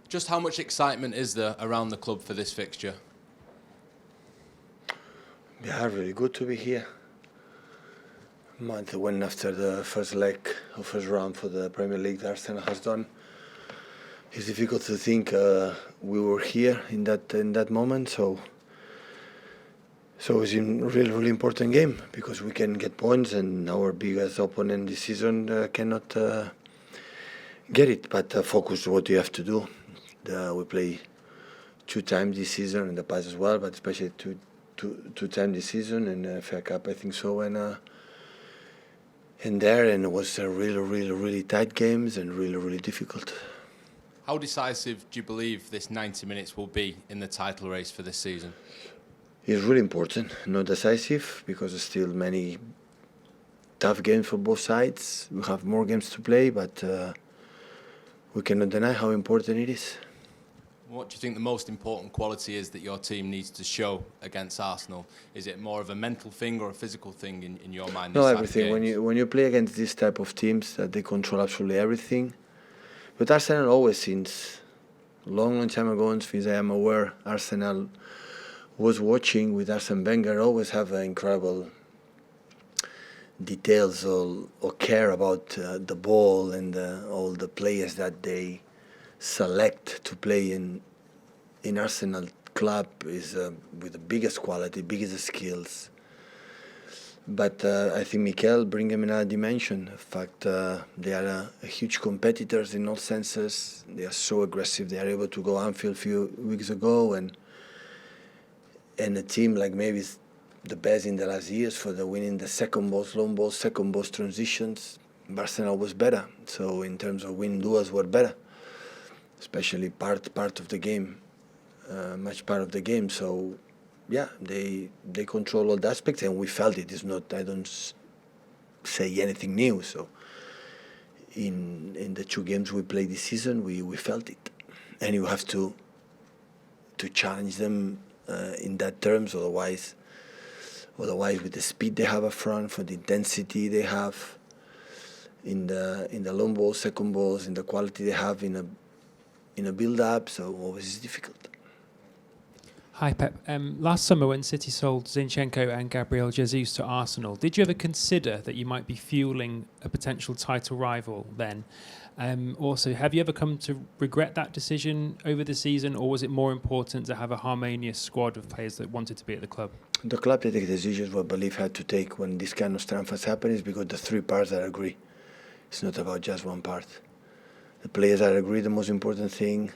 Just how much excitement is there around the club for this fixture? Yeah, really good to be here. Month when after the first leg or first round for the Premier League that Arsenal has done, it's difficult to think we were here in that moment. So it's a really important game because we can get points and our biggest opponent this season cannot get it. But focus what you have to do. We play 2 times this season in the past as well, but especially two times this season in FA Cup, I think so, and it was a really tight games and really difficult. How decisive do you believe this 90 minutes will be in the title race for this season? It's really important, not decisive, because there's still many tough games for both sides. We have more games to play, but we cannot deny how important it is. What do you think the most important quality is that your team needs to show against Arsenal? Is it more of a mental thing or a physical thing in your mind? No, everything. When you play against this type of teams, they control absolutely everything. But Arsenal always, since long time ago, and since I am aware, Arsenal was watching with Arsene Wenger, always have incredible details or care about the ball and all the players that they select to play in Arsenal club is with the biggest quality, biggest skills. But I think Mikel bring them in a dimension. In fact, they are huge competitors in all senses. They are so aggressive. They are able to go Anfield a few weeks ago, and a team like maybe is the best in the last years for the winning the second balls, long balls, second balls, transitions. Barcelona was better. So in terms of win duels, were better. Especially part of the game, much part of the game. So, yeah, they control all the aspects, and we felt it. It's not. I don't say anything new. So, in the 2 games we played this season, we felt it, and you have to challenge them in that terms. Otherwise, with the speed they have up front, for the intensity they have in the long balls, second balls, in the quality they have in a build-up, so always is difficult. Hi Pep. Last summer when City sold Zinchenko and Gabriel Jesus to Arsenal, did you ever consider that you might be fueling a potential title rival then? Also, have you ever come to regret that decision over the season, or was it more important to have a harmonious squad of players that wanted to be at the club? The club that take decisions what belief had to take when this kind of transfers happen is because the 3 parts that agree. It's not about just one part. The players are agree the most important thing.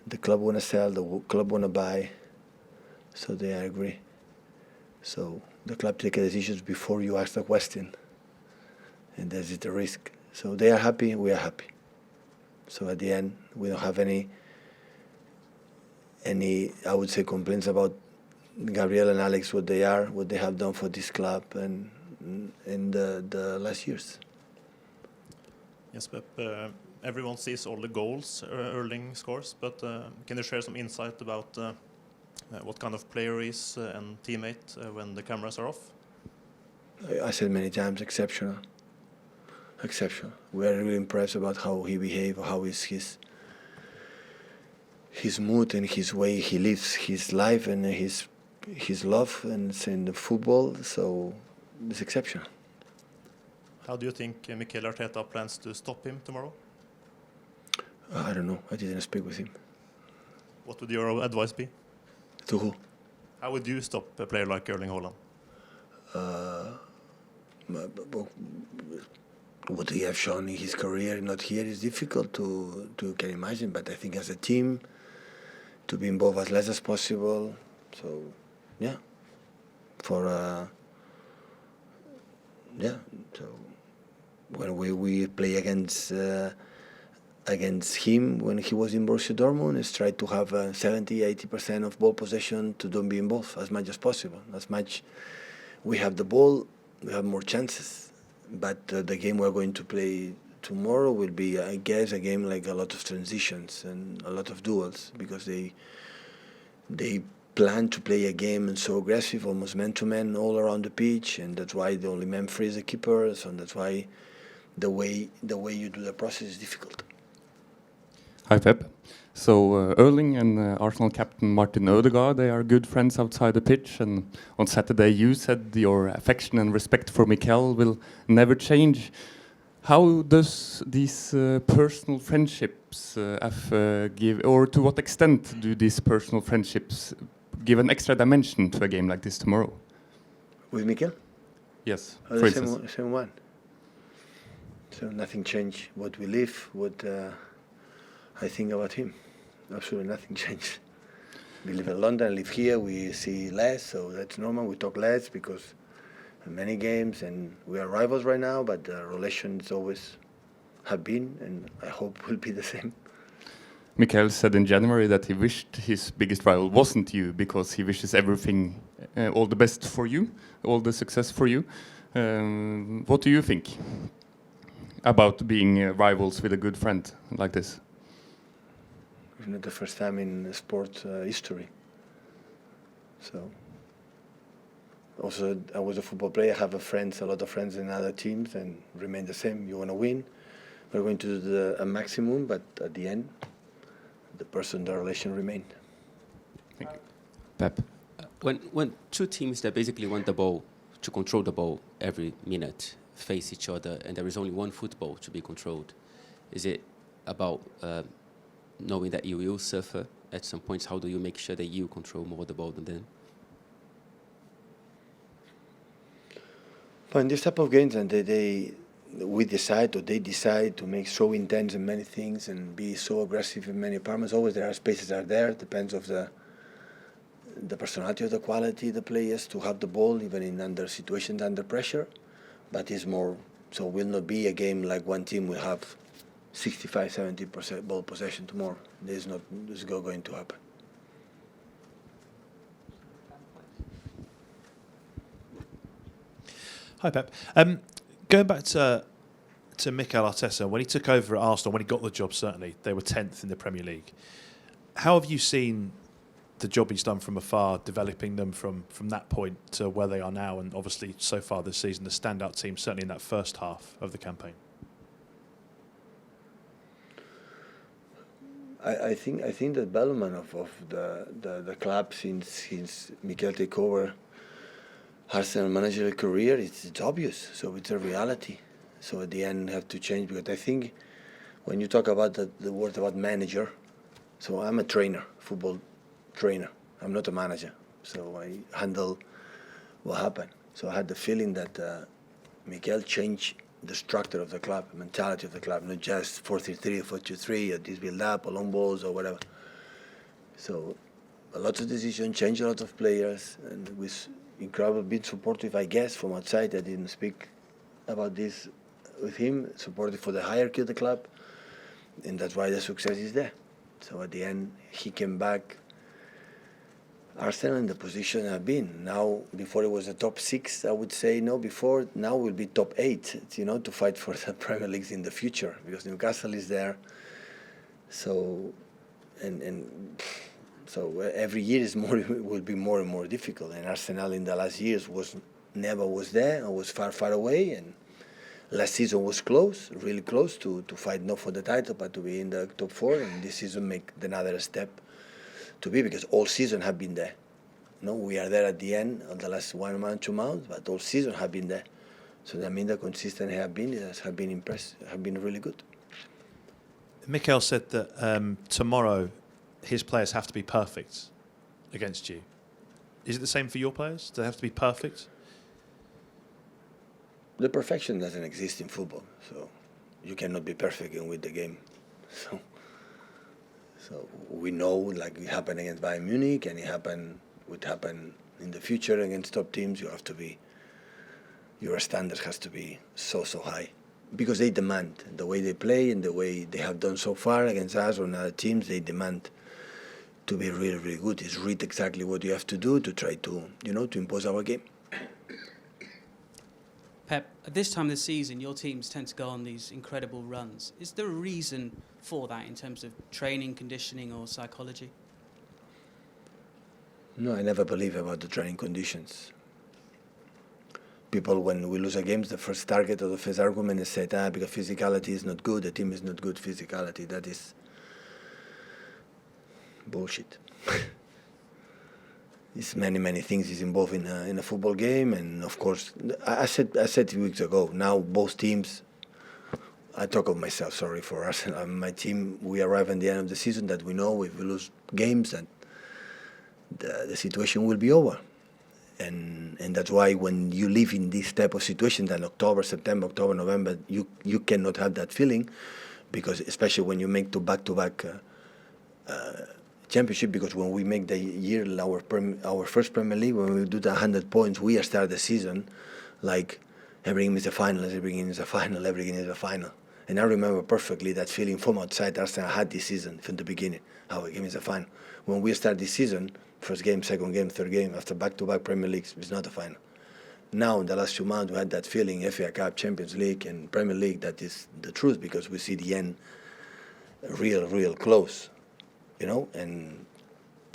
The club want to sell, the club want to buy, so they are agree. So the club take decisions before you ask the question, and that is the risk. So they are happy, we are happy. So at the end, we don't have any I would say complaints about Gabriel and Alex, what they have done for this club and in the last years. Yes, Pep. Everyone sees all the goals Erling scores, but can you share some insight about what kind of player he is and teammate when the cameras are off? I said many times, exceptional. We are really impressed about how he behaves, how is his mood and his way he lives his life and his love and in the football. So it's exceptional. How do you think Mikel Arteta plans to stop him tomorrow? I don't know. I didn't speak with him. What would your advice be? To who? How would you stop a player like Erling Haaland? What he has shown in his career, not here, is difficult to can imagine. But I think as a team, to be involved as less as possible. So, yeah. So when we play against him when he was in Borussia Dortmund, is try to have 70-80% of ball possession to don't be involved as much as possible. As much we have the ball, we have more chances. But the game we're going to play tomorrow will be, I guess, a game like a lot of transitions and a lot of duels, because they plan to play a game and so aggressive, almost man-to-man all around the pitch, and that's why the only man free is the keeper, so that's why the way you do the process is difficult. Hi Pep. So Erling and Arsenal captain Martin Ødegaard, they are good friends outside the pitch, and on Saturday you said your affection and respect for Mikel will never change. How does these personal friendships give, or to what extent do these personal friendships give an extra dimension to a game like this tomorrow? With Mikel? Yes, Oh, for the instance. same one. So nothing changed. What we live, what I think about him. Absolutely nothing changed. We live in London, live here, we see less, so that's normal. We talk less because many games, and we are rivals right now, but the relations always have been, and I hope will be the same. Mikel said in January that he wished his biggest rival wasn't you because he wishes everything, all the best for you, all the success for you. What do you think about being rivals with a good friend like this? It's not the first time in sport history. So, also, I was a football player. I have a lot of friends in other teams, and remain the same. You want to win. We're going to do a maximum, but at the end, the relation remain. Thank you. Pep, when two teams that basically want the ball, to control the ball every minute, face each other, and there is only one football to be controlled, is it about knowing that you will suffer at some points? How do you make sure that you control more the ball than them? But in this type of games, and we decide, or they decide to make so intense in many things and be so aggressive in many departments. Always there are spaces are there. Depends of the personality of the quality of the players to have the ball, even in under situations under pressure. But it's more, so will not be a game like one team will have 65-70% ball possession tomorrow. This is not going to happen. Hi, Pep. Going back to Mikel Arteta, when he took over at Arsenal, when he got the job, certainly, they were 10th in the Premier League. How have you seen the job he's done from afar, developing them from that point to where they are now, and obviously so far this season, the standout team, certainly in that first half of the campaign? I think the development of the club since Mikel took over Arsenal managerial career, it's obvious. So it's a reality. So at the end, have to change, because I think when you talk about the word about manager, so I'm a trainer, football trainer. I'm not a manager. So I handle what happened. So I had the feeling that Mikel changed the structure of the club, mentality of the club, not just 4-3-3 or 4-2-3 or this build up or long balls or whatever. So a lot of decisions, changed a lot of players, and with incredible being supportive, I guess, from outside. I didn't speak about this with him, supportive for the hierarchy of the club, and that's why the success is there. So at the end, he came back. Arsenal in the position I've been now. Before it was a top 6, I would say no. Before now will be top 8. To fight for the Premier League in the future, because Newcastle is there. So, so every year will be more and more difficult. And Arsenal in the last years never was there, or was far away. And last season was close, really close to fight not for the title, but to be in the top 4. And this season make another step to be, because all season have been there. No, we are there at the end of the last 1 month, 2 months, but all season have been there. So that means the consistency have been impressed, have been really good. Mikel said that tomorrow his players have to be perfect against you. Is it the same for your players? Do they have to be perfect? The perfection doesn't exist in football, so you cannot be perfect and win the game. So we know, like it happened against Bayern Munich, and would happen in the future against top teams. Your standards has to be so high, because they demand the way they play and the way they have done so far against us or other teams. They demand to be really, really good. It's read exactly what you have to do to try to impose our game. Pep, at this time of the season, your teams tend to go on these incredible runs. Is there a reason for that in terms of training, conditioning, or psychology? No, I never believe about the training conditions. People, when we lose a game, the first target or the first argument is said, because physicality is not good, the team is not good physicality. That is bullshit. It's many things is involved in a football game, and of course, I said 2 weeks ago. Now both teams. I talk of myself. Sorry for Arsenal. My team. We arrive at the end of the season that we know if we lose games, that the situation will be over, and that's why when you live in this type of situation, that September, October, November, you cannot have that feeling, because especially when you make back-to-back championship, because when we make the year our first Premier League, when we do the 100 points, we start the season like every game is a final, every game is a final, every game is a final. And I remember perfectly that feeling from outside Arsenal had this season from the beginning, how a game is a final. When we start this season, first game, second game, third game, after back-to-back Premier Leagues, it's not a final. Now, in the last 2 months, we had that feeling, FA Cup, Champions League, and Premier League, that is the truth, because we see the end real close. And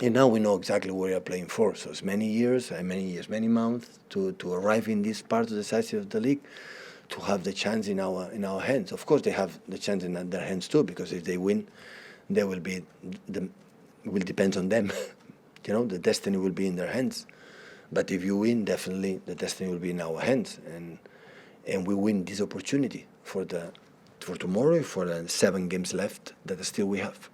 now we know exactly what we are playing for. So it's many months to arrive in this part of the size of the league, to have the chance in our hands. Of course, they have the chance in their hands too, because if they win, they will depend on them. The destiny will be in their hands. But if you win, definitely the destiny will be in our hands, and we win this opportunity for tomorrow, for the 7 games left that still we have.